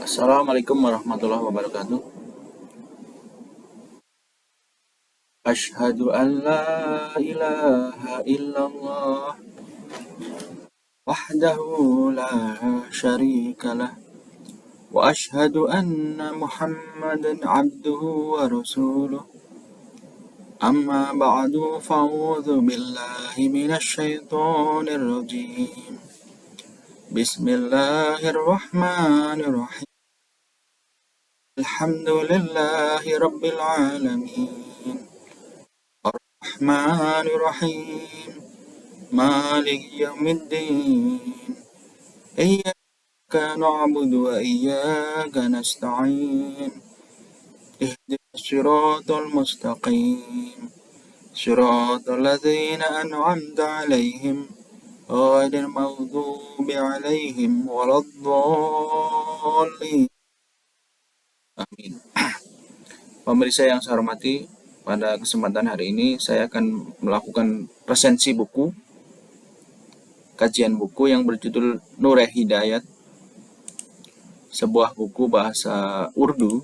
Assalamualaikum warahmatullahi wabarakatuh. Asyhadu an la ilaha illallah wahdahu la syarikalah wa asyhadu anna Muhammadan abduhu wa rasuluh. Amma ba'du fa'udzu billahi minasy syaithanir rajim. Bismillahirrahmanirrahim. Alhamdulillahi rabbil alamin. Ar-Rahmanir-Rahim. Malik yaumiddin. Iyyaka na'budu wa iyyaka nasta'in. Ihdinas siratal mustaqim. Siratal ladzina an'amta 'alaihim ghairil maghdubi 'alaihim waladdallin. Amin. Pemirsa yang saya hormati, pada kesempatan hari ini saya akan melakukan resensi buku, kajian buku yang berjudul Nureh Hidayat, sebuah buku bahasa Urdu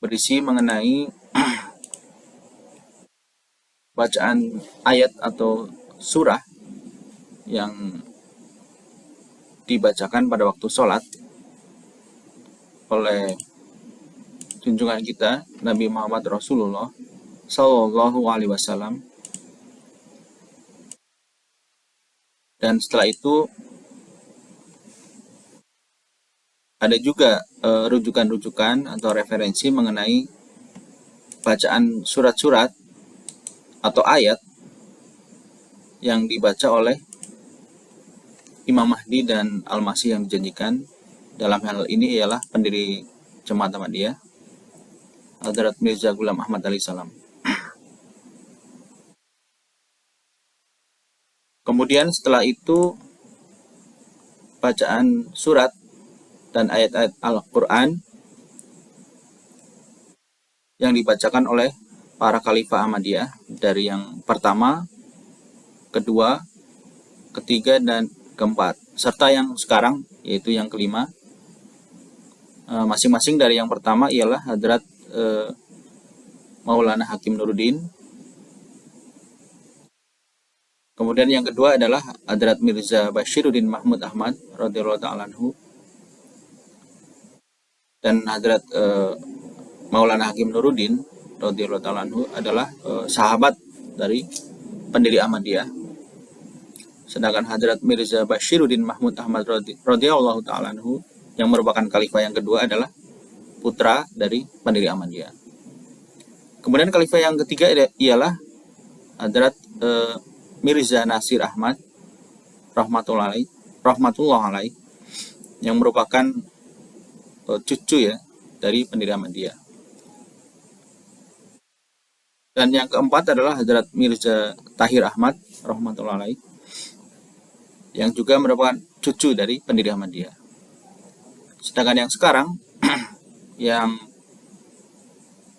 berisi mengenai bacaan ayat atau surah yang dibacakan pada waktu sholat oleh junjungan kita Nabi Muhammad Rasulullah Sallallahu Alaihi Wasallam. Dan setelah itu ada juga rujukan-rujukan atau referensi mengenai bacaan surat-surat atau ayat yang dibaca oleh Imam Mahdi dan Al-Masih yang dijanjikan. Dalam hal ini ialah pendiri Jemaat Ahmadiyah, Hadrat Mirza Ghulam Ahmad alaihi salam. Kemudian setelah itu bacaan surat dan ayat-ayat Al-Quran yang dibacakan oleh para khalifah Ahmadiyah dari yang pertama, kedua, ketiga, dan keempat, serta yang sekarang yaitu yang kelima. Masing-masing dari yang pertama ialah Hadrat Maulana Hakim Nuruddin. Kemudian yang kedua adalah Hadrat Mirza Bashiruddin Mahmud Ahmad radhiyallahu ta'ala anhu. Dan Hadrat Maulana Hakim Nuruddin radhiyallahu ta'ala anhu adalah sahabat dari pendiri Ahmadiyah. Sedangkan Hadrat Mirza Bashiruddin Mahmud Ahmad radhiyallahu ta'ala anhu yang merupakan khalifah yang kedua adalah putra dari pendiri Ahmadiyah. Kemudian khalifah yang ketiga ialah Hadrat Mirza Nasir Ahmad rahmatullah alaih yang merupakan cucu ya dari pendiri Ahmadiyah. Dan yang keempat adalah Hadrat Mirza Tahir Ahmad rahmatullah alaih yang juga merupakan cucu dari pendiri Ahmadiyah. Sedangkan yang sekarang yang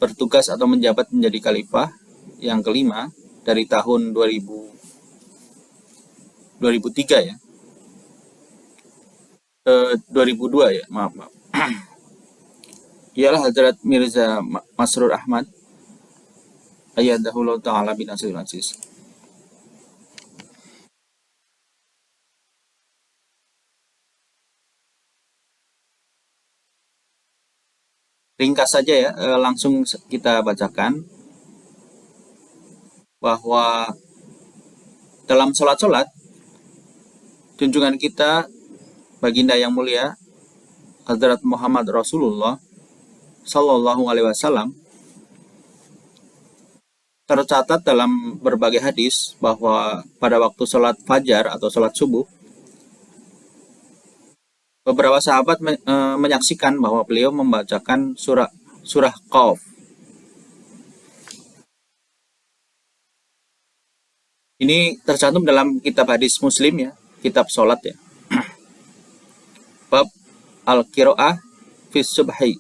bertugas atau menjabat menjadi khalifah yang kelima dari tahun 2003 ya. 2002 ya, maaf. Ialah Hadrat Mirza Masrur Ahmad ayyadahullahu ta'ala binasiril aziz. Ringkas saja ya, langsung kita bacakan bahwa dalam sholat-sholat junjungan kita baginda yang mulia Hadrat Muhammad Rasulullah Sallallahu Alaihi Wasallam tercatat dalam berbagai hadis bahwa pada waktu sholat fajar atau sholat subuh beberapa sahabat menyaksikan bahwa beliau membacakan surah Qaf. Ini tercantum dalam kitab hadis Muslim ya, kitab sholat ya. Bab Al-Qira'ah fi Subhi,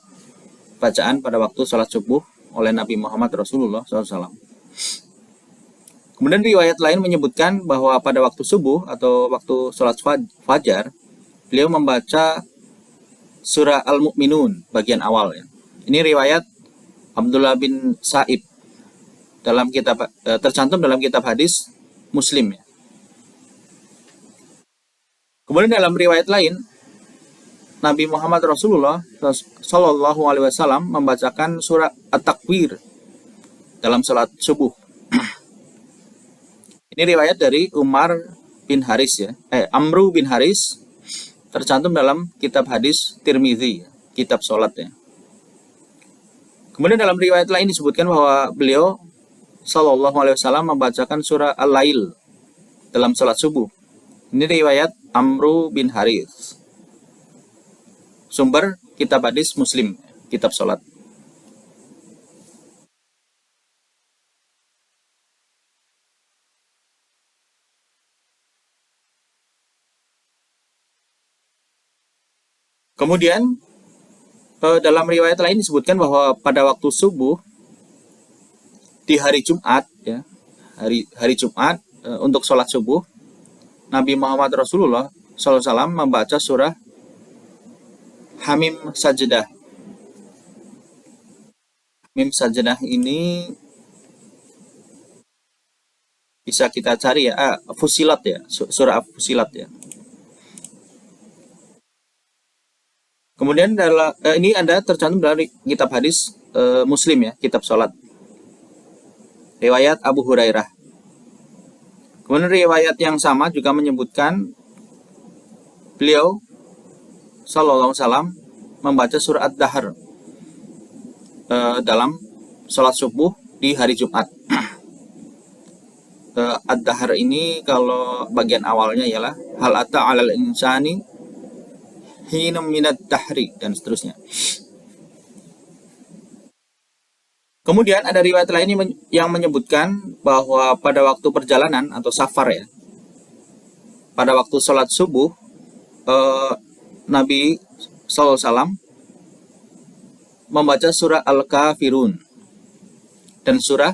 bacaan pada waktu sholat subuh oleh Nabi Muhammad Rasulullah SAW. Kemudian riwayat lain menyebutkan bahwa pada waktu subuh atau waktu sholat fajar beliau membaca surah Al-Mu'minun bagian awal ya. Ini riwayat Abdullah bin Sa'ib dalam kitab tercantum dalam kitab hadis Muslim ya. Kemudian dalam riwayat lain Nabi Muhammad Rasulullah Shallallahu Alaihi Wasallam membacakan surah At-Takwir dalam salat subuh. Ini riwayat dari Umar bin Haris ya, Amru bin Haris, tercantum dalam kitab hadis Tirmidzi, kitab salat ya. Kemudian dalam riwayat lain disebutkan bahwa beliau Shallallahu Alaihi Wasallam membacakan surah Al-Lail dalam salat subuh. Ini riwayat Amru bin Haris. Sumber kitab hadis Muslim, kitab salat. Kemudian dalam riwayat lain disebutkan bahwa pada waktu subuh di hari Jumat ya, hari Jumat untuk sholat subuh Nabi Muhammad Rasulullah SAW membaca surah Hamim Sajdah. Hamim Sajdah ini bisa kita cari ya, Fusilat ya, surah Fusilat ya. Kemudian ini ada tercantum dalam kitab hadis Muslim ya, kitab salat. Riwayat Abu Hurairah. Kemudian riwayat yang sama juga menyebutkan beliau Sallallahu Alaihi Wasallam membaca surah Ad-Dahr dalam salat subuh di hari Jumat. Ad-Dahr ini kalau bagian awalnya ialah hal ata 'alal insani hinum minad dahri dan seterusnya. Kemudian ada riwayat lain yang menyebutkan bahwa pada waktu perjalanan atau safar ya, pada waktu sholat subuh Nabi SAW membaca surah Al-Kafirun dan surah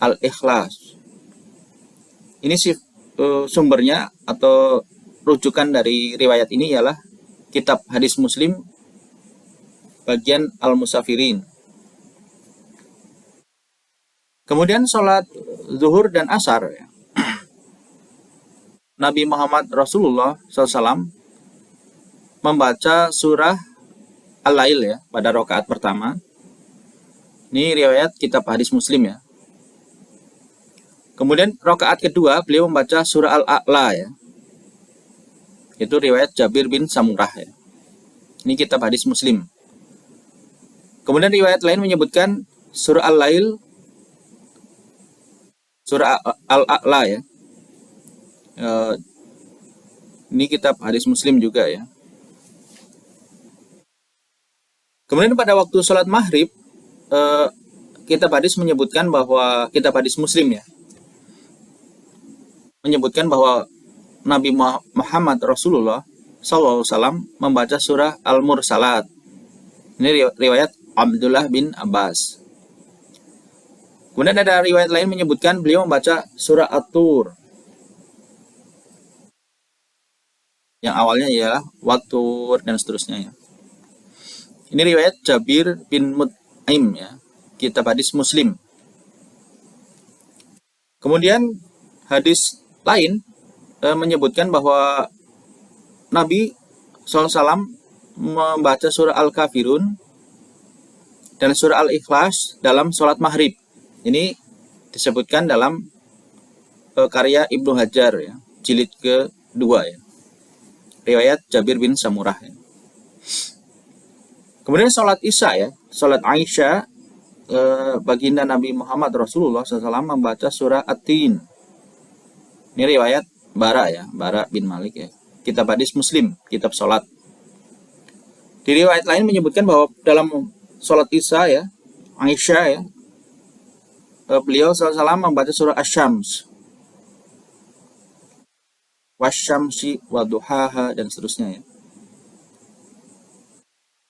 Al-Ikhlas. Ini sumbernya atau rujukan dari riwayat ini ialah kitab hadis Muslim bagian Al-Musafirin. Kemudian sholat zuhur dan asar ya. Nabi Muhammad Rasulullah SAW membaca surah Al-Lail ya pada rakaat pertama. Ini riwayat kitab hadis Muslim ya. Kemudian rakaat kedua beliau membaca surah Al-A'la ya. Itu riwayat Jabir bin Samurah ya. Ini kitab hadis Muslim. Kemudian riwayat lain menyebutkan surah Al-Lail, surah Al-A'la ya. Ini kitab hadis Muslim juga ya. Kemudian pada waktu sholat maghrib, kitab hadis menyebutkan bahwa kitab hadis Muslim ya, menyebutkan bahwa Nabi Muhammad Rasulullah SAW membaca surah Al-Mursalat. Ini riwayat Abdullah bin Abbas. Kemudian ada riwayat lain menyebutkan beliau membaca surah At-Tur, yang awalnya ialah Wat-Tur dan seterusnya ya. Ini riwayat Jabir bin Mut'im ya, kitab hadis Muslim. Kemudian hadis lain menyebutkan bahwa Nabi SAW membaca surah Al-Kafirun dan surah Al-Ikhlas dalam sholat maghrib. Ini disebutkan dalam karya Ibnu Hajar ya, jilid ke-2 ya. Riwayat Jabir bin Samurah ya. Kemudian sholat Isya ya, sholat Aisyah, baginda Nabi Muhammad Rasulullah SAW membaca surah At-Tin. Ini riwayat Bara ya, Bara bin Malik ya, kitab hadis Muslim, kitab sholat. Di riwayat lain menyebutkan bahwa dalam sholat Isya ya, Aisyah ya, beliau SAW membaca surah Asy-Syams, Wasyamsi waduhaha dan seterusnya ya.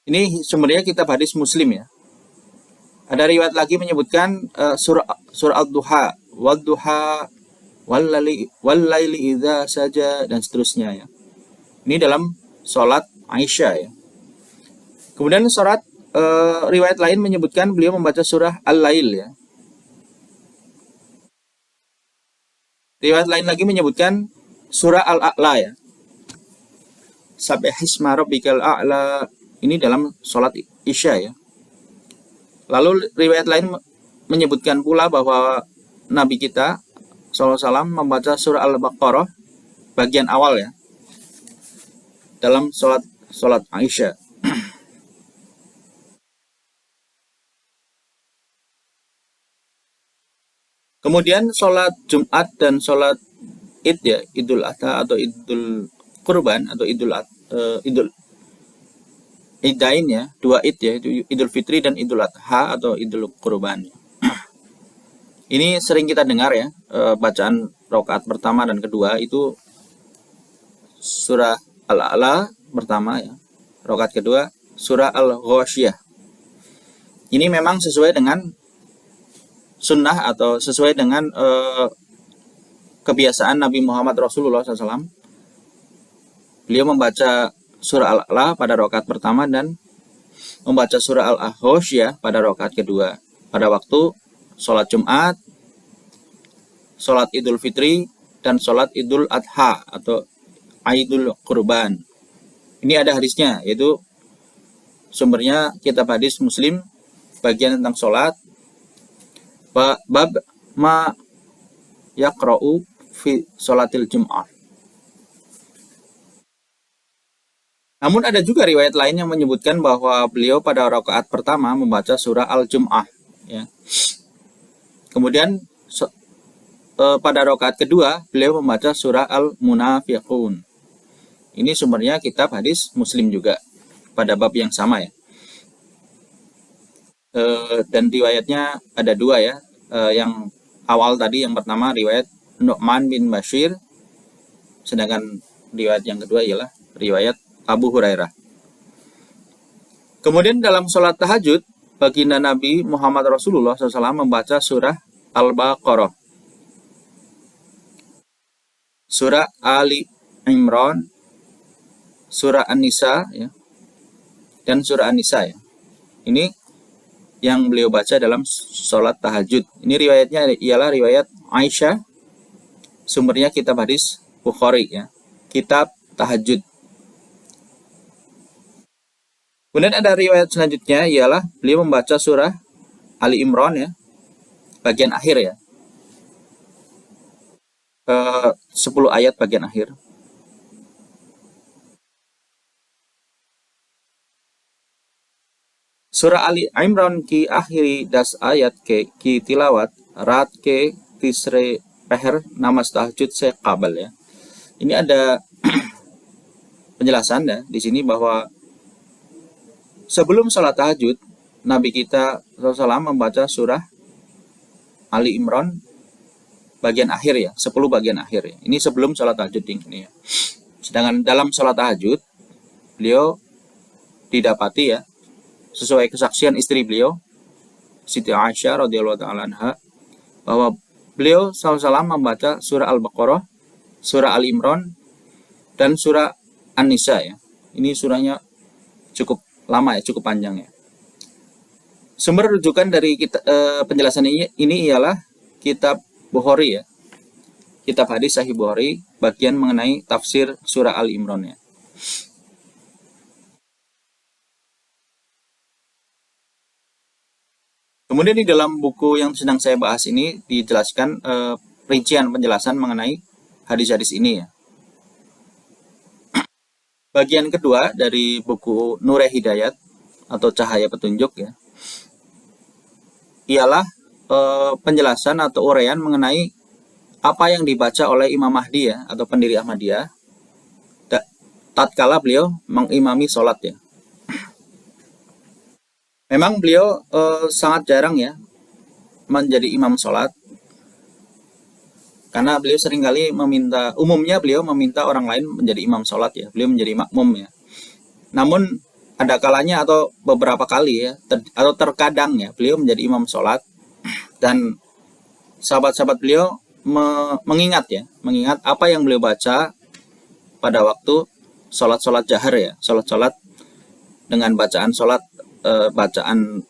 Ini sumbernya kitab hadis Muslim ya. Ada riwayat lagi menyebutkan surah Ad-Duha, Wadduha, Wallaili idza saja dan seterusnya ya. Ini dalam sholat Aisyah ya. Kemudian riwayat lain menyebutkan beliau membaca surah Al-Lail ya. Riwayat lain lagi menyebutkan surah Al-A'la ya. Sabbihisma rabbikal a'la. Ini dalam sholat Isya ya. Lalu riwayat lain menyebutkan pula bahwa Nabi kita SAW membaca surah Al-Baqarah bagian awal ya. Dalam sholat Aisyah. Kemudian sholat Jumat dan sholat Id ya, Idul Adha atau Idul Kurban atau Idul Idain ya, dua Id ya, Idul Fitri dan Idul Adha atau Idul Kurban. Ini sering kita dengar ya, bacaan rakaat pertama dan kedua itu surah Al-A'la pertama ya, rakaat kedua surah Al-Ghasyiyah. Ini memang sesuai dengan sunnah atau sesuai dengan kebiasaan Nabi Muhammad Rasulullah SAW. Beliau membaca surah Al-A'la pada rakaat pertama dan membaca surah Al-Ghasyiyah pada rakaat kedua pada waktu sholat Jumat, sholat Idul Fitri, dan sholat Idul Adha atau Idul Kurban. Ini ada hadisnya, yaitu sumbernya kitab hadis Muslim bagian tentang sholat, bab ma yaqra'u fi sholatil Jum'ah. Namun ada juga riwayat lain yang menyebutkan bahwa beliau pada rakaat pertama membaca surah Al-Jum'ah ya. Kemudian pada rakaat kedua beliau membaca surah Al-Munafiqun. Ini sumbernya kitab hadis Muslim juga pada bab yang sama ya. Dan riwayatnya ada dua ya. Yang awal tadi, yang pertama riwayat Nu'man bin Bashir, sedangkan riwayat yang kedua ialah riwayat Abu Hurairah. Kemudian dalam sholat tahajud, baginda Nabi Muhammad Rasulullah SAW membaca surah Al-Baqarah, surah Ali Imran, surah An-Nisa ya, dan surah An-Nisa ya. Ini yang beliau baca dalam sholat tahajud. Ini riwayatnya ialah riwayat Aisyah, sumbernya kitab hadis Bukhari ya, kitab tahajud. Kemudian ada riwayat selanjutnya ialah beliau membaca surah Ali Imran ya, bagian akhir ya, 10 ayat bagian akhir. Surah Ali Imran ki akhiri das ayat ke ki tilawat rat ke tisre peher namas tahajud se kabal ya. Ini ada penjelasan ya di sini bahwa sebelum sholat tahajud Nabi kita SAW membaca surah Ali Imran bagian akhir ya, 10 bagian akhir ya. Ini sebelum sholat tahajud ini ya. Sedangkan dalam sholat tahajud beliau didapati ya, sesuai kesaksian istri beliau Siti Aisyah radhiyallahu ta'ala anha, bahwa beliau SAW membaca surah Al-Baqarah, surah Ali Imran, dan surah An-Nisa ya. Ini surahnya cukup lama ya, cukup panjang ya. Sumber rujukan dari penjelasan ini ialah kitab Bukhari ya, kitab hadis Sahih Bukhari bagian mengenai tafsir surah Ali Imran ya. Kemudian di dalam buku yang sedang saya bahas ini dijelaskan rincian penjelasan mengenai hadis-hadis ini ya. Bagian kedua dari buku Nure Hidayat atau Cahaya Petunjuk ya, ialah penjelasan atau uraian mengenai apa yang dibaca oleh Imam Mahdi ya, atau pendiri Ahmadiyah tatkala beliau mengimami sholat ya. Memang beliau sangat jarang ya menjadi imam sholat, karena beliau seringkali umumnya beliau meminta orang lain menjadi imam sholat ya, beliau menjadi makmum ya. Namun ada kalanya atau beberapa kali ya, atau terkadang ya, beliau menjadi imam sholat, dan sahabat-sahabat beliau mengingat apa yang beliau baca pada waktu sholat jahar ya, sholat dengan bacaan bacaan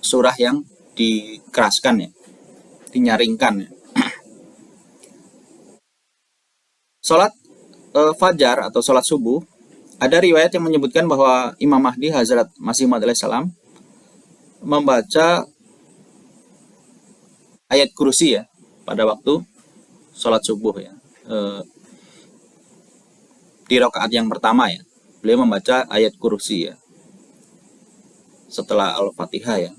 surah yang dikeraskan ya, dinyaringkan ya. Sholat fajar atau sholat subuh, ada riwayat yang menyebutkan bahwa Imam Mahdi Hazrat Masih Maud alaihissalam membaca ayat kursi ya pada waktu sholat subuh ya. Di rakaat yang pertama ya, beliau membaca ayat kursi ya setelah Al-Fatihah ya.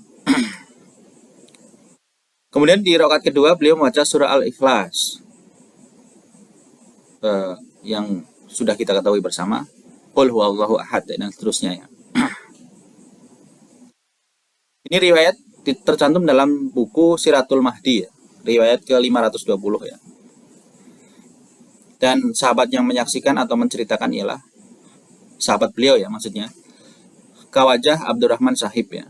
Kemudian di rakaat kedua beliau membaca surah Al-Ikhlas yang sudah kita ketahui bersama, Qul huwallahu ahad dan seterusnya ya. Ini riwayat tercantum dalam buku Siratul Mahdi ya, riwayat ke-520 ya. Dan sahabat yang menyaksikan atau menceritakan ialah sahabat beliau ya, maksudnya Khawajah Abdurrahman Sahib ya.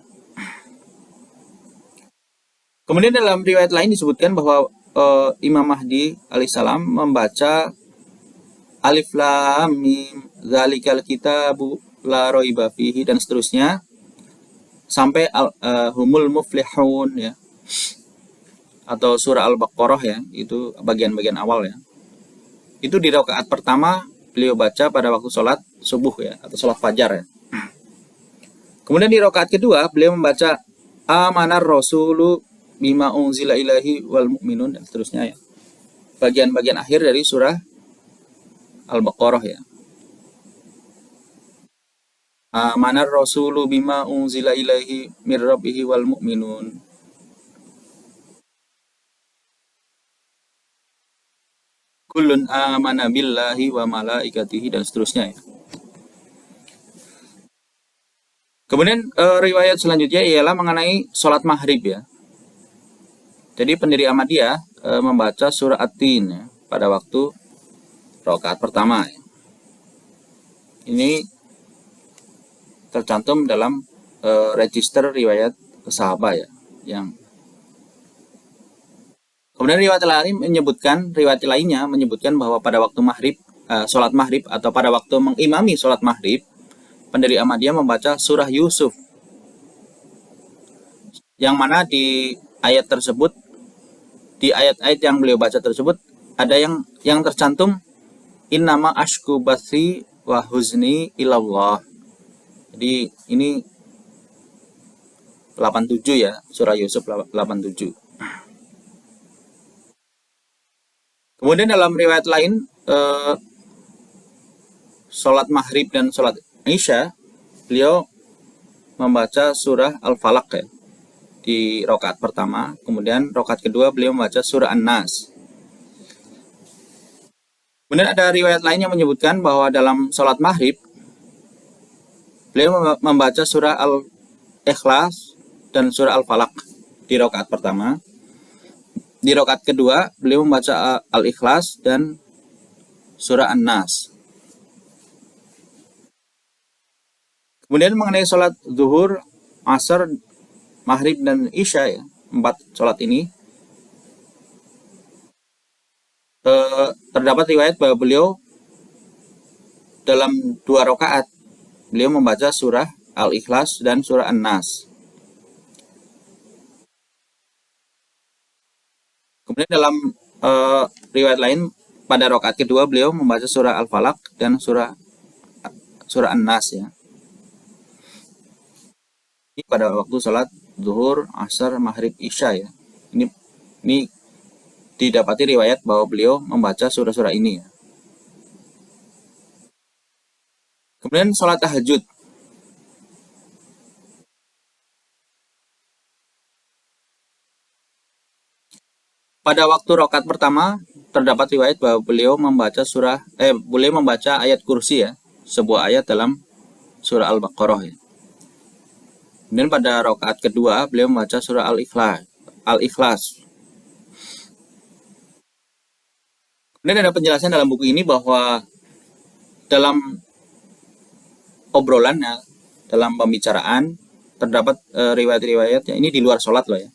Kemudian dalam riwayat lain disebutkan bahwa Imam Mahdi alaihissalam membaca Alif Lam Mim Dzalikal Kitabu La Raiba Fihi dan seterusnya sampai Humul Muflihun ya, atau surah Al-Baqarah ya, itu bagian-bagian awal ya. Itu di rakaat pertama beliau baca pada waktu sholat subuh ya, atau sholat fajar ya. Kemudian di rakaat kedua beliau membaca Amanar Rasulu bima unzila ilahi wal mu'minun dan seterusnya ya. Bagian-bagian akhir dari surah Al-Baqarah ya. Amanar Rasulu bima unzila ilahi mir rabbihi wal mu'minun. Kullun amana billahi wa malaikatihi dan seterusnya ya. Kemudian riwayat selanjutnya ialah mengenai sholat maghrib ya. Jadi pendiri Ahmadiyah membaca surah At-Tin ya, pada waktu rakaat pertama ya. Ini tercantum dalam register riwayat sahabat ya, yang kemudian riwayat lainnya menyebutkan bahwa pada waktu maghrib, sholat maghrib atau pada waktu mengimami sholat maghrib, pendiri Ahmadiyah membaca surah Yusuf, yang mana di ayat tersebut, di ayat-ayat yang beliau baca tersebut ada yang tercantum innama ashku bathi wa huzni ilallah. Jadi ini 87 ya, surah Yusuf 87. Kemudian dalam riwayat lain, sholat maghrib dan sholat isya, beliau membaca surah Al-Falaq ya, di rakaat pertama. Kemudian rakaat kedua beliau membaca surah An-Nas. Kemudian ada riwayat lain yang menyebutkan bahwa dalam sholat maghrib, beliau membaca surah Al-Ikhlas dan surah Al-Falaq di rakaat pertama. Di rakaat kedua, beliau membaca Al-Ikhlas dan surah An-Nas. Kemudian mengenai sholat zuhur, asar, maghrib, dan isya ya, 4 sholat ini, terdapat riwayat bahwa beliau dalam 2 rakaat, beliau membaca surah Al-Ikhlas dan surah An-Nas. Kemudian dalam riwayat lain, pada rakaat kedua beliau membaca surah Al-Falaq dan surah An-Nas ya. Ini pada waktu sholat zuhur, asar, maghrib, isya ya. Ini didapati riwayat bahwa beliau membaca surah-surah ini ya. Kemudian sholat tahajud. Pada waktu rakaat pertama terdapat riwayat bahwa beliau membaca ayat kursi ya, sebuah ayat dalam surah Al-Baqarah ya. Kemudian pada rakaat kedua beliau membaca surah Al-Ikhlas. Kemudian ada penjelasan dalam buku ini bahwa dalam obrolannya, dalam pembicaraan terdapat riwayat-riwayatnya ini di luar sholat loh ya.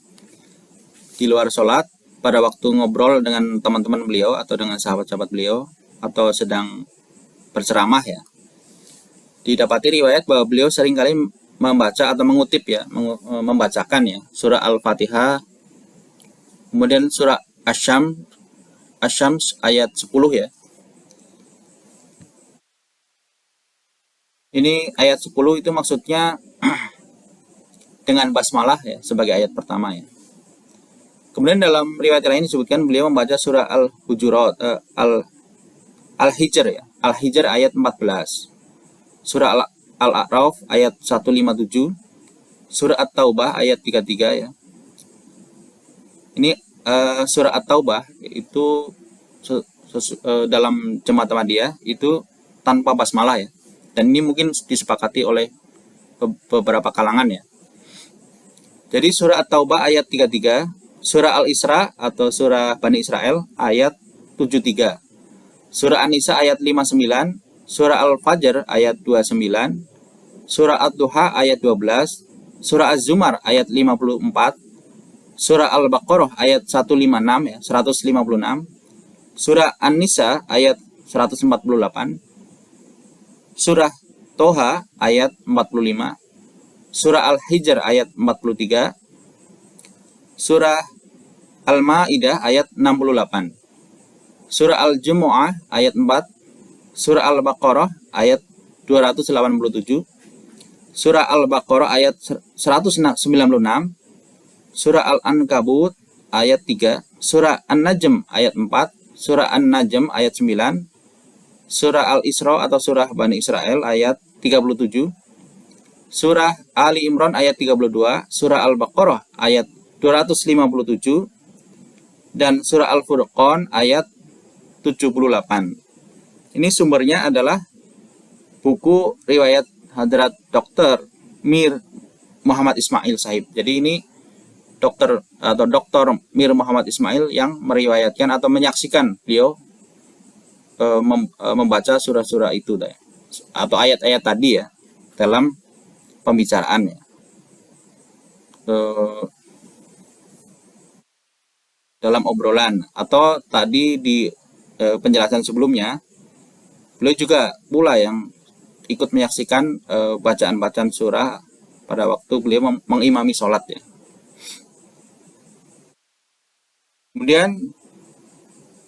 Di luar sholat, pada waktu ngobrol dengan teman-teman beliau atau dengan sahabat-sahabat beliau atau sedang berceramah ya, didapati riwayat bahwa beliau seringkali membaca atau mengutip ya, membacakan ya surah Al-Fatihah, kemudian surah Asy-Syams ayat 10 ya. Ini ayat 10 itu maksudnya dengan basmalah ya sebagai ayat pertama ya. Kemudian dalam riwayat lain disebutkan beliau membaca surah Al-Hujurat, Al-Hijr ya, Al-Hijr ayat 14, surah Al-A'raf ayat 157, surah At-Taubah ayat 33 ya. Ini surah At-Taubah itu dalam jemaat Ahmadiyah itu tanpa basmalah ya. Dan ini mungkin disepakati oleh beberapa kalangan ya. Jadi surah At-Taubah ayat 33, surah Al-Isra atau surah Bani Israel ayat 73, surah An-Nisa ayat 59, surah Al-Fajr ayat 29, surah Ad-Duha ayat 12, surah Az-Zumar ayat 54, surah Al-Baqarah ayat 156 ya, 156, surah An-Nisa ayat 148, surah Toha ayat 45, surah Al-Hijr ayat 43, surah Al-Ma'idah ayat 68, surah Al-Jumu'ah ayat 4, surah Al-Baqarah ayat 287, surah Al-Baqarah ayat 196, surah Al-Ankabut ayat 3, surah An-Najm ayat 4, surah An-Najm ayat 9, surah Al-Isra atau surah Bani Israel ayat 37, surah Ali Imran ayat 32, surah Al-Baqarah ayat 257, dan surah Al-Furqan ayat 78. Ini sumbernya adalah buku riwayat Hadrat Dr. Mir Muhammad Ismail Sahib. Jadi ini Dr. Mir Muhammad Ismail yang meriwayatkan atau menyaksikan beliau membaca surah-surah itu atau ayat-ayat tadi ya dalam pembicaraannya. Dalam obrolan atau tadi di penjelasan sebelumnya beliau juga pula yang ikut menyaksikan bacaan-bacaan surah pada waktu beliau mengimami sholat ya. Kemudian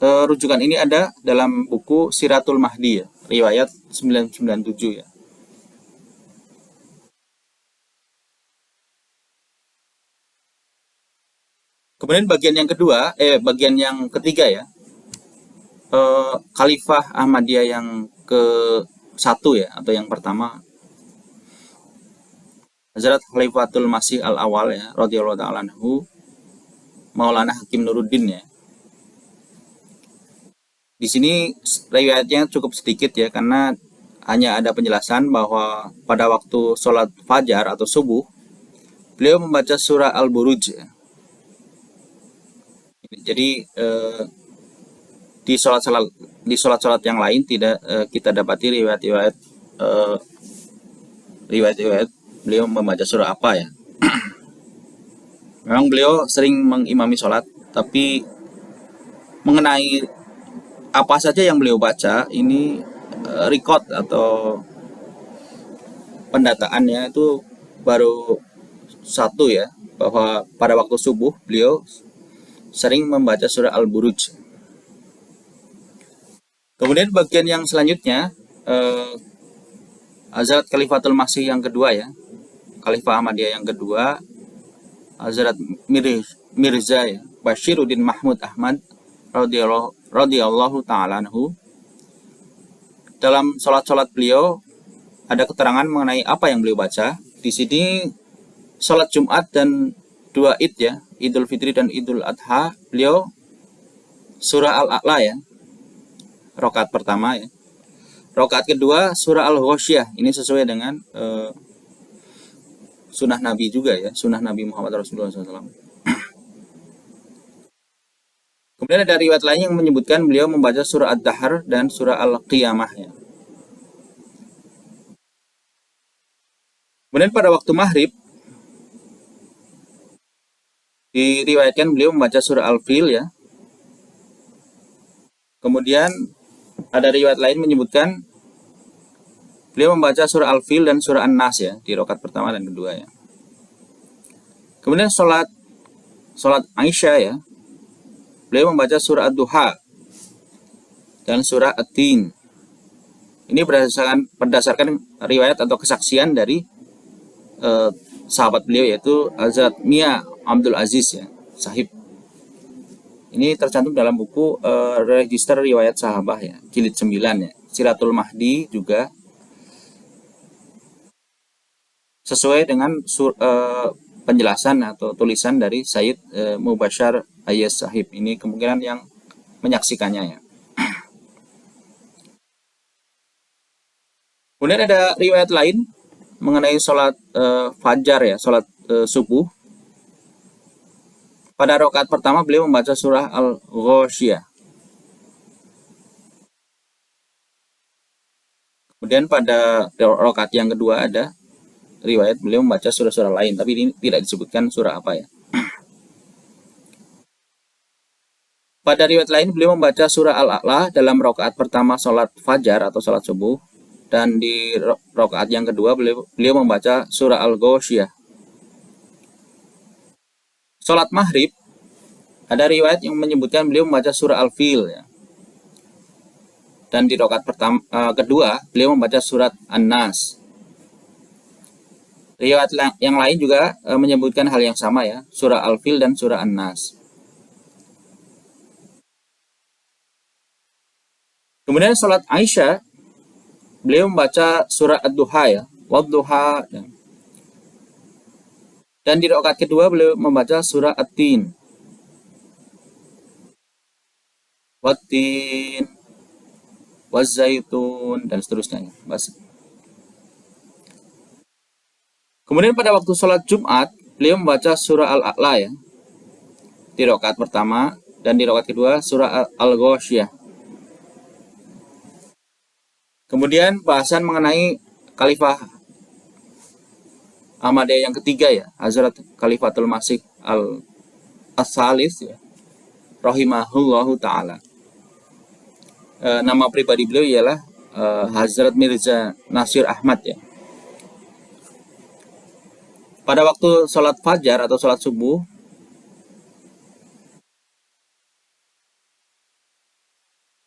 rujukan ini ada dalam buku Siratul Mahdi ya, riwayat 997 ya. Kemudian bagian yang ketiga ya, Khalifah Ahmadiyah yang ke-1 ya, atau yang pertama, Hazrat Khalifatul Masih Al-Awal ya, radhiyallahu ta'ala anhu, Maulana Hakim Nuruddin ya. Di sini riwayatnya cukup sedikit ya, karena hanya ada penjelasan bahwa pada waktu sholat fajar atau subuh, beliau membaca surah Al-Buruj ya. Jadi di sholat yang lain tidak kita dapati riwayat beliau membaca surah apa ya. Memang beliau sering mengimami sholat, tapi mengenai apa saja yang beliau baca ini record atau pendataannya itu baru satu ya, bahwa pada waktu subuh beliau sering membaca surah Al-Buruj. Kemudian bagian yang selanjutnya Hazrat Khalifatul Masih yang kedua ya, Khalifah Ahmadiyah yang kedua, Hazrat Mirza ya, Bashiruddin Mahmud Ahmad radhiyallahu ta'ala anhu. Dalam sholat-sholat beliau ada keterangan mengenai apa yang beliau baca. Di sini sholat Jumat dan 2 Id ya, Idul Fitri dan Idul Adha, beliau surah Al-A'la ya, rakaat pertama ya. Rakaat kedua surah Al-Ghasyiyah, ini sesuai dengan sunnah Nabi juga ya, sunnah Nabi Muhammad Rasulullah SAW. Kemudian ada riwayat lain yang menyebutkan beliau membaca surah Ad-Dahr dan surah Al-Qiyamah ya. Kemudian pada waktu maghrib diriwayatkan beliau membaca surah Al-Fil ya. Kemudian ada riwayat lain menyebutkan beliau membaca surah Al-Fil dan surah An-Nas ya di rakaat pertama dan kedua ya. Kemudian sholat Aisyah ya, beliau membaca surah Ad-Duha dan surah At-Tin. Ini berdasarkan riwayat atau kesaksian dari sahabat beliau yaitu Hazrat Mia Abdul Aziz ya, sahib. Ini tercantum dalam buku Register Riwayat Sahabah ya, jilid 9 ya. Siratul Mahdi juga sesuai dengan penjelasan atau tulisan dari Sayyid Mubashar Ayas Sahib. Ini kemungkinan yang menyaksikannya ya. Kemudian ada riwayat lain mengenai sholat fajar ya, sholat subuh. Pada rakaat pertama beliau membaca surah Al-Ghasyiyah. Kemudian pada rakaat yang kedua ada riwayat beliau membaca surah-surah lain, tapi ini tidak disebutkan surah apa ya. Pada riwayat lain beliau membaca surah Al-A'la dalam rakaat pertama sholat fajar atau sholat subuh, dan di rakaat yang kedua beliau membaca surah Al-Ghasyiyah. Sholat maghrib ada riwayat yang menyebutkan beliau membaca surah Al-Fil ya. Dan di rakaat kedua beliau membaca surat An-Nas. Riwayat yang lain juga menyebutkan hal yang sama ya, surah Al-Fil dan surah An-Nas. Kemudian sholat Aisyah, beliau membaca surah Ad-Duha ya, Wad-Duha. Dan di rakaat kedua beliau membaca surah At-Tin. Wat-Tin, Waz-Zaitun, dan seterusnya. Kemudian pada waktu sholat Jumat, beliau membaca surah Al-A'la ya, di rakaat pertama, dan di rakaat kedua surah Al-Ghasyiyah. Kemudian bahasan mengenai Khalifah Ahmadiyah yang ketiga ya, Hazrat Khalifatul Masih As-Salis ya, rahimahullahu ta'ala. Nama pribadi beliau ialah Hazrat Mirza Nasir Ahmad ya. Pada waktu sholat fajar atau sholat subuh,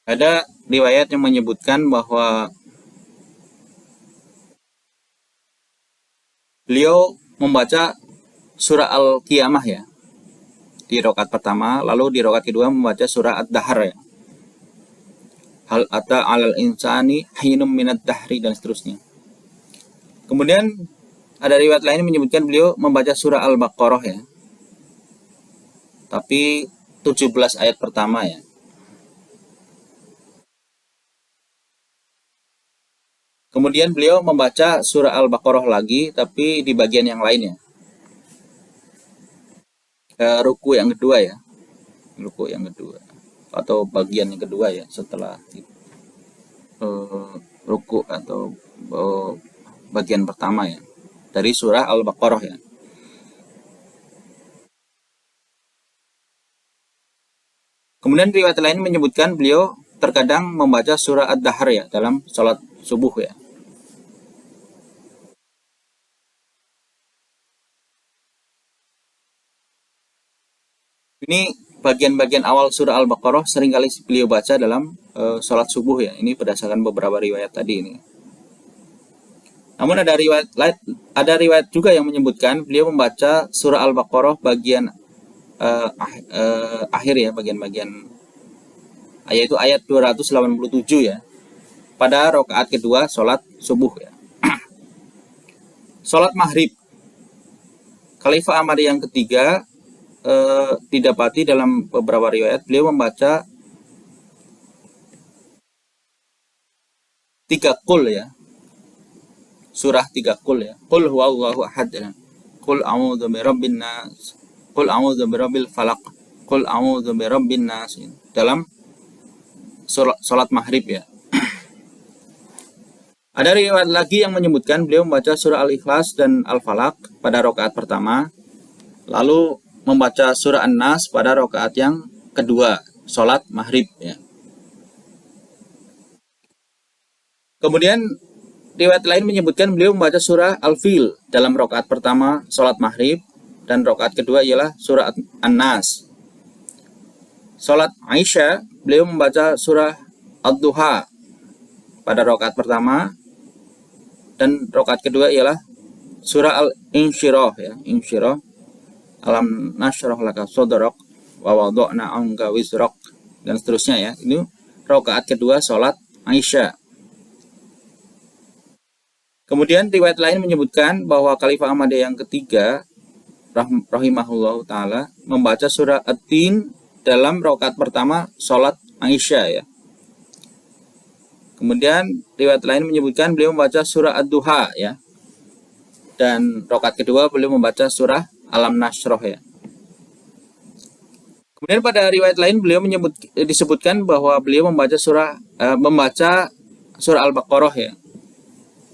ada riwayat yang menyebutkan bahwa beliau membaca surah Al-Qiyamah ya di rakaat pertama, lalu di rakaat kedua membaca surah Ad-Dahr ya. Hal ata 'alal insani hinum minad dahri, dan seterusnya. Kemudian ada riwayat lain menyebutkan beliau membaca surah Al-Baqarah ya. Tapi 17 ayat pertama ya. Kemudian beliau membaca surah Al-Baqarah lagi, tapi di bagian yang lainnya. Ruku yang kedua ya. Ruku yang kedua. Atau bagian yang kedua ya, setelah ruku atau bagian pertama ya. Dari surah Al-Baqarah ya. Kemudian riwayat lain menyebutkan beliau terkadang membaca surah Ad-Dahr ya dalam sholat subuh ya. Ini bagian-bagian awal surah Al-Baqarah seringkali beliau baca dalam sholat subuh ya. Ini berdasarkan beberapa riwayat tadi ini. Namun ada riwayat juga yang menyebutkan beliau membaca surah Al-Baqarah bagian akhir ya, bagian-bagian yaitu ayat 287 ya, pada rakaat kedua sholat subuh ya. Sholat maghrib, Khalifah Ahmadiyah yang ketiga didapati dalam beberapa riwayat beliau membaca 3 qul ya, surah 3 qul ya. Qul huwallahu ahad ya. Qul a'udzu birabbin nas. Qul a'udzu birabbil falaq. Qul a'udzu birabbin nas. Dalam salat maghrib ya. Ada riwayat lagi yang menyebutkan beliau membaca surah Al-Ikhlas dan Al-Falaq pada rakaat pertama, lalu membaca surah An-Nas pada rakaat yang kedua, salat maghrib ya. Kemudian riwayat lain menyebutkan beliau membaca surah Al-Fil dalam rakaat pertama sholat maghrib, dan rakaat kedua ialah surah An-Nas. Sholat Aisyah, beliau membaca surah Ad-Duha pada rakaat pertama, dan rakaat kedua ialah surah Al-Insyirah, ya, Insyirah. Alam nasyrah laka sadrak wa wada'na anka wizrak, dan seterusnya, ya. Ini rakaat kedua sholat Aisyah. Kemudian riwayat lain menyebutkan bahwa Khalifah Ahmadiyah yang ketiga rahimahullahu taala membaca surah At-Tin dalam rakaat pertama sholat Aisyah, ya. Kemudian riwayat lain menyebutkan beliau membaca surah Ad-Duha, ya. Dan rakaat kedua beliau membaca surah Alam Nasroh, ya. Kemudian pada riwayat lain beliau disebutkan bahwa beliau membaca surah Al-Baqarah, ya.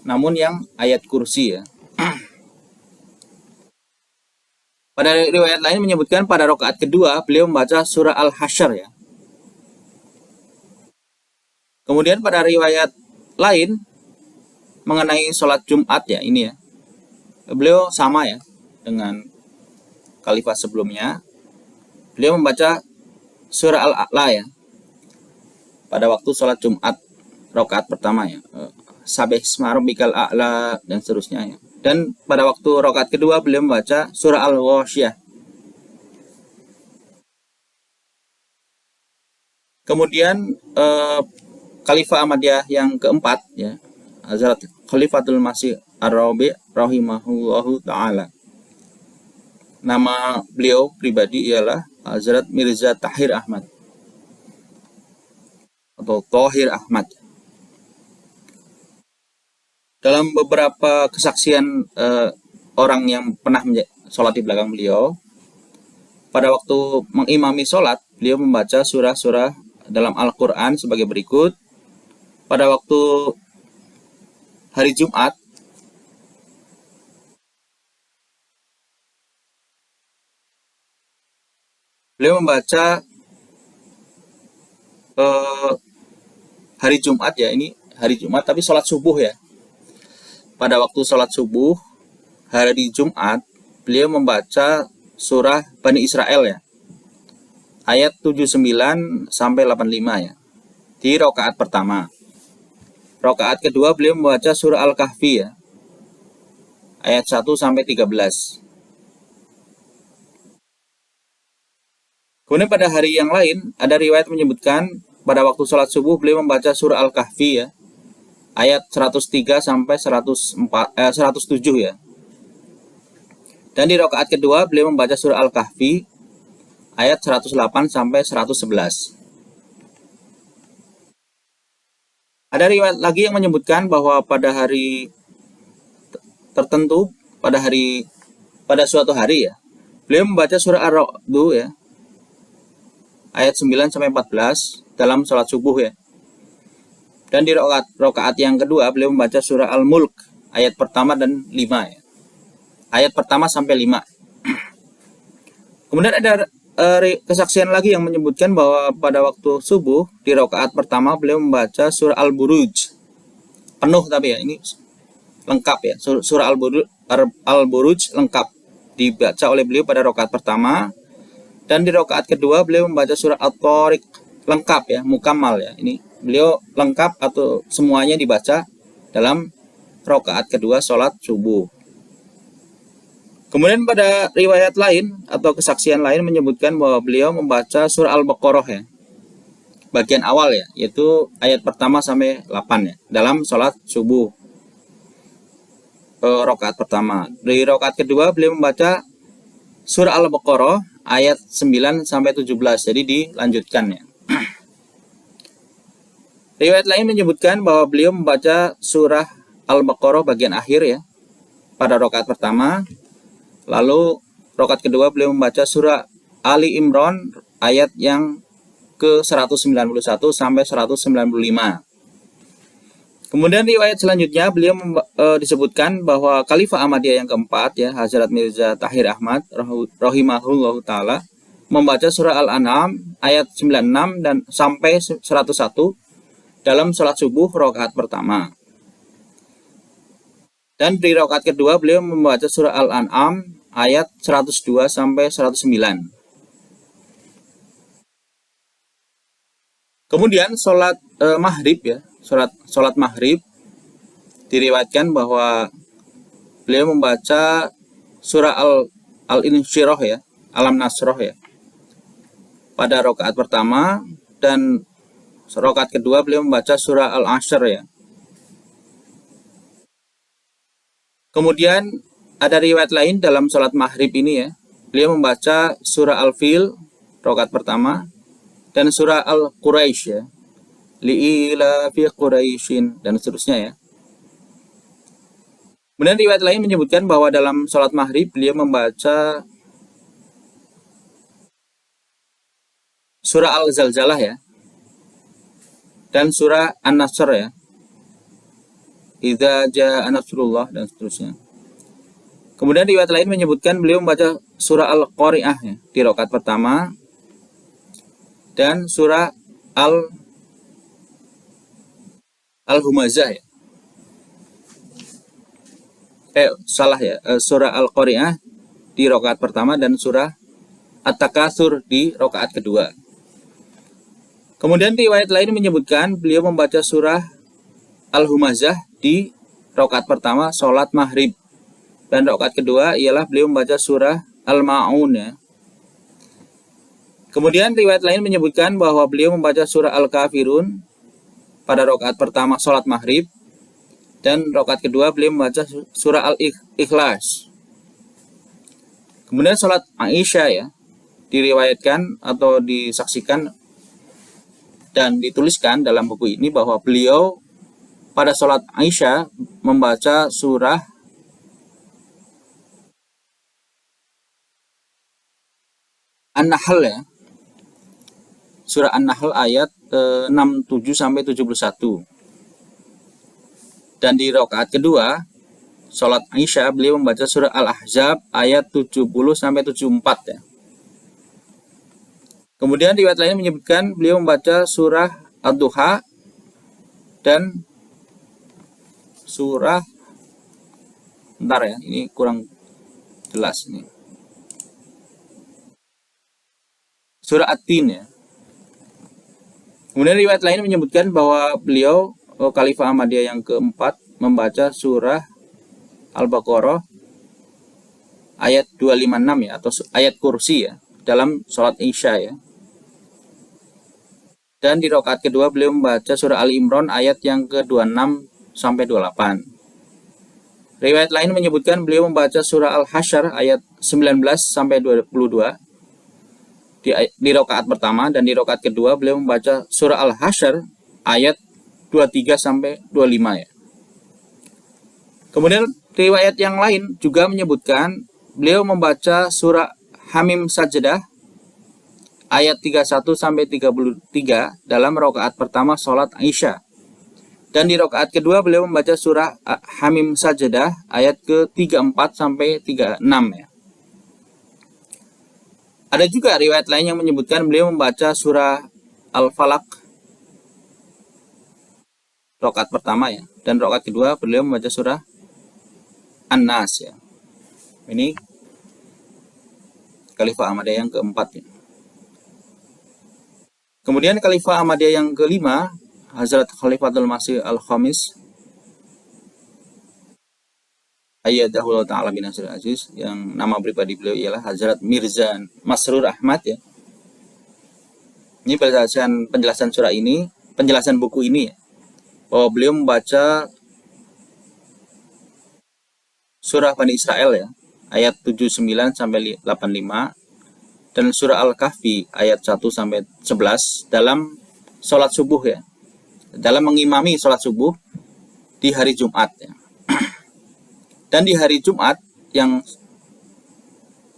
Namun yang ayat kursi, ya. Pada riwayat lain menyebutkan pada rakaat kedua beliau membaca surah Al-Hasyr, ya. Kemudian pada riwayat lain mengenai sholat Jumat, ya, ini, ya. Beliau sama, ya, dengan khalifah sebelumnya. Beliau membaca surah Al-A'la, ya, pada waktu sholat Jumat rakaat pertama, ya. Sabih isma rabbikal a'la, dan seterusnya, ya. Dan pada waktu rakaat kedua beliau membaca surah Al-Ghasyiyah. Kemudian Khalifah Ahmadiyah yang keempat, ya, Hazrat Khalifatul Masih Ar-Rabi' rahimahullahu taala. Nama beliau pribadi ialah Hazrat Mirza Tahir Ahmad atau Thohir Ahmad. Dalam beberapa kesaksian orang yang pernah sholat di belakang beliau, pada waktu mengimami sholat, beliau membaca surah-surah dalam Al-Quran sebagai berikut. Pada waktu hari Jumat, beliau membaca hari Jumat, ya, ini hari Jumat tapi sholat subuh, ya. Pada waktu sholat subuh hari Jumat, beliau membaca surah Bani Israel, ya, ayat 79 sampai 85, ya, di rakaat pertama. Rakaat kedua beliau membaca surah Al-Kahfi, ya, ayat 1 sampai 13. Kemudian pada hari yang lain ada riwayat menyebutkan pada waktu sholat subuh beliau membaca surah Al-Kahfi, ya, ayat 103 sampai 107, ya. Dan di rakaat kedua beliau membaca surah Al-Kahfi ayat 108 sampai 111. Ada riwayat lagi yang menyebutkan bahwa pada hari tertentu, pada suatu hari, ya, beliau membaca surah Ar-Ra'd, ya, ayat 9 sampai 14 dalam sholat subuh, ya. Dan di rakaat yang kedua beliau membaca surah Al-Mulk ayat pertama dan 5, ya. Ayat pertama sampai 5. Kemudian ada kesaksian lagi yang menyebutkan bahwa pada waktu subuh di rakaat pertama beliau membaca surah Al-Buruj penuh, tapi, ya, ini lengkap, ya. Surah Al-Buruj lengkap dibaca oleh beliau pada rakaat pertama. Dan di rakaat kedua beliau membaca surah At-Tariq lengkap, ya, mukammal, ya. Ini beliau lengkap atau semuanya dibaca dalam rakaat kedua sholat subuh. Kemudian pada riwayat lain atau kesaksian lain menyebutkan bahwa beliau membaca surah Al-Baqarah, ya, bagian awal, ya, yaitu ayat pertama sampai 8, ya, dalam sholat subuh rakaat pertama. Di rakaat kedua beliau membaca surah Al-Baqarah ayat 9 sampai 17. Jadi dilanjutkan, ya. Riwayat lain menyebutkan bahwa beliau membaca surah Al-Baqarah bagian akhir, ya, pada rakaat pertama. Lalu rakaat kedua beliau membaca surah Ali Imran ayat yang ke 191 sampai 195. Kemudian riwayat selanjutnya beliau disebutkan bahwa Khalifah Ahmadiyah yang keempat, ya, Hazrat Mirza Tahir Ahmad rahimahullahu taala membaca surah Al-An'am ayat 96 dan sampai 101 dalam sholat subuh rakaat pertama. Dan di rakaat kedua beliau membaca surah Al-An'am ayat 102 sampai 109. Kemudian sholat maghrib ya, sholat maghrib diriwayatkan bahwa beliau membaca surah Al-Insyirah ya, Alam Nasroh ya, pada rakaat pertama, dan rakaat kedua beliau membaca surah Al-Ashr ya. Kemudian ada riwayat lain dalam sholat maghrib ini ya, beliau membaca surah Al-Fil rakaat pertama dan surah Al-Quraisy ya, li'ila fi Quraisyin dan seterusnya ya. Kemudian riwayat lain menyebutkan bahwa dalam sholat maghrib beliau membaca surah Al-Zalzalah ya, dan surah An-Nasr ya, Idza jaa nasrullah dan seterusnya. Kemudian riwayat lain menyebutkan beliau membaca surah Al-Qari'ah ya, di rakaat pertama dan surah Al-Humazah ya. Surah Al-Qari'ah di rakaat pertama dan surah At-Takatsur di rakaat kedua. Kemudian riwayat lain menyebutkan beliau membaca surah Al-Humazah di rakaat pertama sholat maghrib, dan rakaat kedua ialah beliau membaca surah Al-Ma'un ya. Kemudian riwayat lain menyebutkan bahwa beliau membaca surah Al-Kafirun pada rakaat pertama sholat maghrib, dan rakaat kedua beliau membaca surah Al-Ikhlas. Kemudian sholat Aisyah ya, diriwayatkan atau disaksikan dan dituliskan dalam buku ini bahwa beliau pada sholat Aisyah membaca surah An-Nahl ya, surah An-Nahl ayat 67 sampai 71. Dan di rakaat kedua sholat Aisyah beliau membaca surah Al-Ahzab ayat 70 sampai 74 ya. Kemudian riwayat lain menyebutkan beliau membaca surah Ad-Duha dan surah, bentar ya, ini kurang jelas nih, surah At-Tin ya. Kemudian riwayat lain menyebutkan bahwa beliau Khalifah Ahmadiyah yang keempat membaca surah Al-Baqarah ayat 256 ya, atau ayat kursi ya, dalam sholat Isya ya. Dan di rakaat kedua beliau membaca surah Al-Imran ayat yang ke-26 sampai 28. Riwayat lain menyebutkan beliau membaca surah Al-Hasyr ayat 19 sampai 22 di rakaat pertama, dan di rakaat kedua beliau membaca surah Al-Hasyr ayat 23 sampai 25 ya. Kemudian riwayat yang lain juga menyebutkan beliau membaca surah Hamim Sajdah ayat 31 sampai 33 dalam rakaat pertama sholat Aisyah. Dan di rakaat kedua beliau membaca surah Hamim Sajdah ayat ke-34 sampai 36 ya. Ada juga riwayat lain yang menyebutkan beliau membaca surah Al-Falaq rakaat pertama ya, dan rakaat kedua beliau membaca surah An-Nas ya. Ini Khalifah Ahmadiyah yang keempat ya. Kemudian Khalifah Ahmadiyah yang kelima, Hazrat Khalifatul Masih Al-Khamis Ayyadahullah Ta'ala bin Nasrul Aziz, yang nama pribadi beliau ialah Hazrat Mirza Masrur Ahmad ya. Ini penjelasan surah ini, penjelasan buku ini ya, bahwa beliau membaca surah Bani Israel ya, ayat 79 sampai 85, dan surah Al-Kahfi ayat 1 sampai 11 dalam sholat subuh ya, dalam mengimami sholat subuh di hari Jumat ya. Dan di hari Jumat yang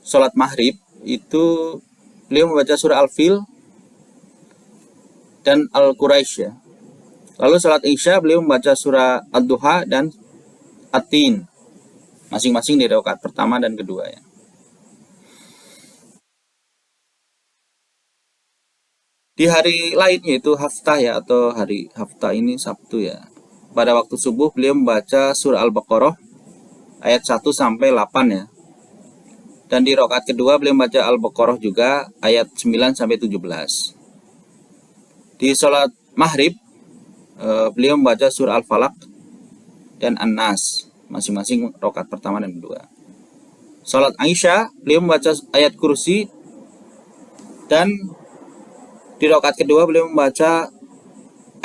sholat maghrib itu beliau membaca surah Al-Fil dan Al-Quraisy ya. Lalu sholat Isya beliau membaca surah Ad-Duha dan At-Tin, masing-masing di rakaat pertama dan kedua ya. Di hari lain yaitu Haftah ya, atau hari Haftah ini Sabtu ya, pada waktu subuh beliau membaca surah Al-Baqarah ayat 1 sampai 8 ya. Dan di rakaat kedua beliau membaca Al-Baqarah juga ayat 9 sampai 17. Di sholat maghrib beliau membaca surah Al-Falaq dan An-Nas masing-masing rakaat pertama dan kedua. Sholat Aisyah beliau membaca ayat kursi, dan di rakaat kedua beliau membaca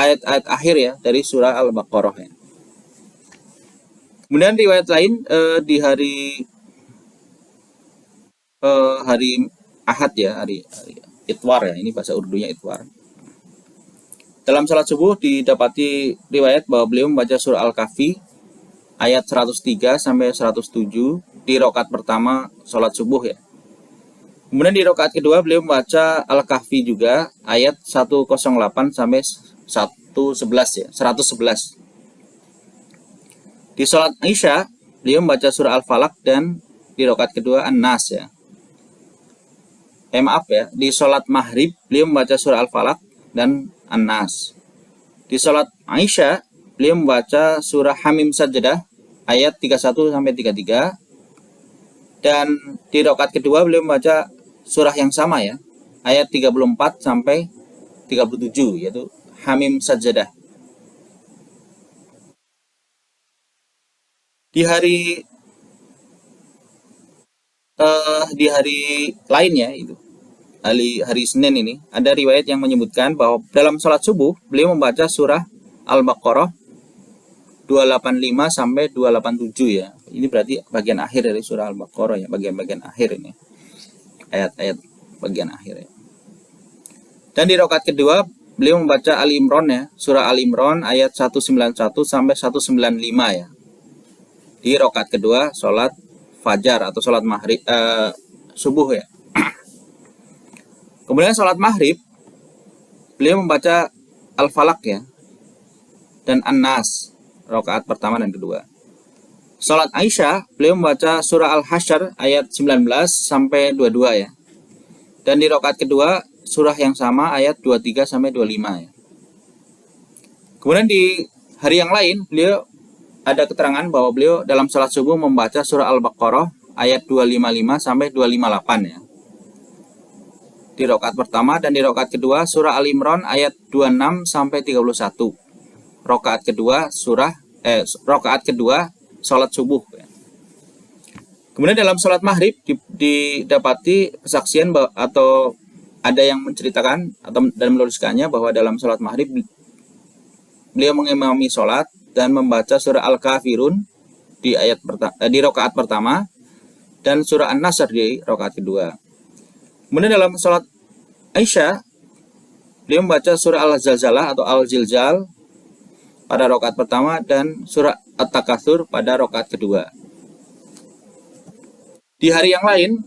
ayat-ayat akhir ya dari surah Al-Baqarah ya. Kemudian riwayat lain di hari Ahad ya, hari Itwar ya, ini bahasa Urdunya Itwar. Dalam salat subuh didapati riwayat bahwa beliau membaca surah Al-Kahfi ayat 103 sampai 107 di rakaat pertama salat subuh ya. Kemudian di rakaat kedua beliau membaca Al-Kahfi juga ayat 108 sampai 111 ya, 111. Di salat Aisyah beliau membaca surah Al-Falaq dan di rakaat kedua An-Nas ya. Maaf ya, di salat maghrib beliau membaca surah Al-Falaq dan An-Nas. Di salat Aisyah beliau membaca surah Hamim Sajdah ayat 31 sampai 33. Dan di rakaat kedua beliau membaca surah yang sama ya, ayat 34 sampai 37 yaitu Hamim Sajdah. Di hari lainnya itu hari Senin ini ada riwayat yang menyebutkan bahwa dalam sholat subuh beliau membaca surah Al-Baqarah 285 sampai 287 ya. Ini berarti bagian akhir dari surah Al-Baqarah ya, bagian-bagian akhir ini. Ayat-ayat bagian akhir ya. Dan di rakaat kedua beliau membaca Ali Imran ya, surah Ali Imran ayat 191 sampai 195 ya. Di rakaat kedua sholat fajar atau sholat maghrib subuh ya. Kemudian sholat maghrib beliau membaca Al-Falaq ya dan An-Nas rakaat pertama dan kedua. Sholat Aisyah beliau membaca surah Al-Hasyr ayat 19 sampai 22 ya. Dan di rakaat kedua surah yang sama ayat 23 sampai 25 ya. Kemudian di hari yang lain beliau ada keterangan bahwa beliau dalam sholat subuh membaca surah Al-Baqarah ayat 255 sampai 258 ya. Di rakaat pertama dan di rakaat kedua surah Al-Imran ayat 26 sampai 31. Rakaat kedua rakaat kedua salat subuh. Kemudian dalam salat maghrib didapati kesaksian atau ada yang menceritakan atau dan menuliskannya bahwa dalam salat maghrib beliau mengimami salat dan membaca surah Al-Kafirun di rakaat pertama dan surah An-Nasr di rakaat kedua. Kemudian dalam salat Aisyah beliau membaca surah Al-Zalzalah atau Al-Zilzal pada rakaat pertama dan surah At-Takatsur pada rakaat kedua. Di hari yang lain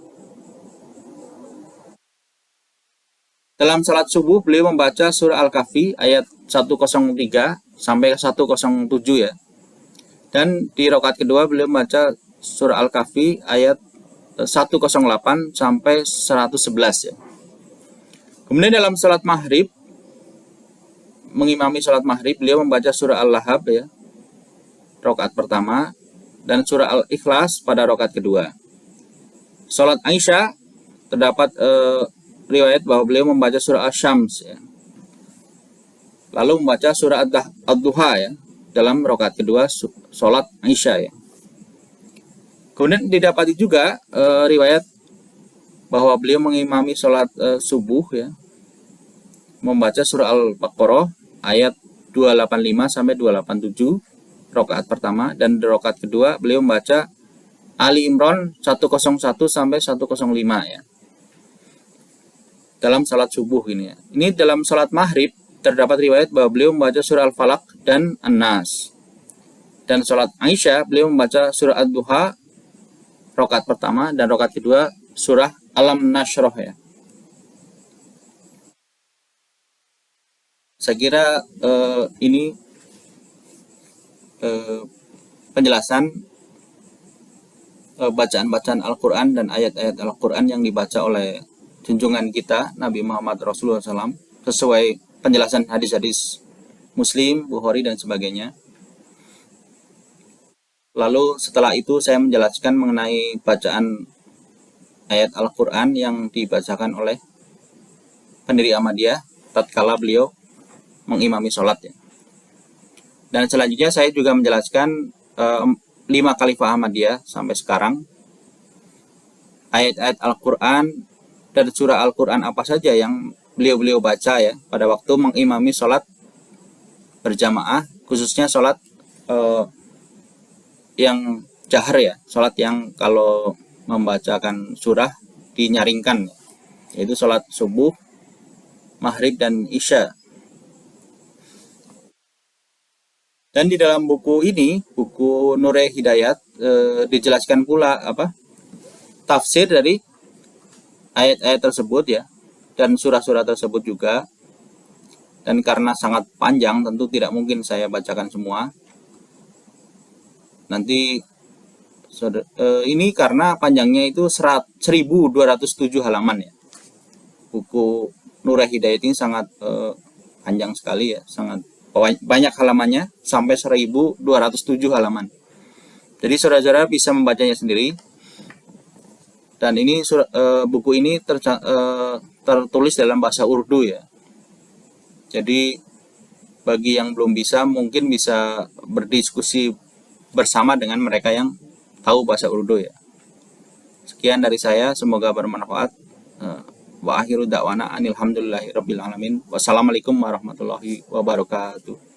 dalam salat subuh beliau membaca surah Al-Kahfi ayat 103 sampai 107 ya. Dan di rakaat kedua beliau membaca surah Al-Kahfi ayat 108 sampai 111 ya. Kemudian dalam salat maghrib mengimami salat maghrib beliau membaca surah Al-Lahab ya rakaat pertama dan surah Al-Ikhlas pada rakaat kedua. Salat Aisyah terdapat riwayat bahwa beliau membaca surah Asy-Syams ya. Lalu membaca surah Ad-Duha ya dalam rakaat kedua salat Aisyah ya. Kemudian didapati juga riwayat bahwa beliau mengimami salat subuh ya membaca surah Al-Baqarah ayat 285 sampai 287 rakaat pertama dan di rakaat kedua beliau membaca Ali Imran 101 sampai 105 ya. Dalam salat subuh ini ya. Ini dalam salat maghrib terdapat riwayat bahwa beliau membaca surah Al-Falaq dan An-Nas. Dan salat Aisyah beliau membaca surah Ad-Duha rakaat pertama dan rakaat kedua surah Alam Nashrah ya. Saya kira ini penjelasan bacaan-bacaan Al-Quran dan ayat-ayat Al-Quran yang dibaca oleh junjungan kita Nabi Muhammad Rasulullah SAW sesuai penjelasan hadis-hadis Muslim, Bukhari dan sebagainya. Lalu setelah itu saya menjelaskan mengenai bacaan ayat Al-Quran yang dibacakan oleh pendiri Ahmadiyah tatkala beliau mengimami sholat ya. Dan selanjutnya saya juga menjelaskan 5 khalifah Ahmadiyah sampai sekarang, ayat-ayat Al-Quran dan surah Al-Quran apa saja yang beliau baca ya pada waktu mengimami sholat berjamaah, khususnya sholat yang jahar ya, sholat yang kalau membacakan surah dinyaringkan, yaitu sholat subuh, maghrib, dan isya. Dan di dalam buku ini, buku Nure Hidayat, dijelaskan pula tafsir dari ayat-ayat tersebut ya, dan surah-surah tersebut juga. Dan karena sangat panjang, tentu tidak mungkin saya bacakan semua. Nanti ini karena panjangnya itu 1207 halaman ya. Buku Nure Hidayat ini sangat panjang sekali ya, sangat banyak halamannya, sampai 1207 halaman. Jadi saudara-saudara bisa membacanya sendiri. Dan ini buku ini tertulis dalam bahasa Urdu ya. Jadi bagi yang belum bisa, mungkin bisa berdiskusi bersama dengan mereka yang tahu bahasa Urdu ya. Sekian dari saya, semoga bermanfaat. Wa akhiru da'wana anil hamdulillahi rabbil alamin. Wassalamualaikum warahmatullahi wabarakatuh.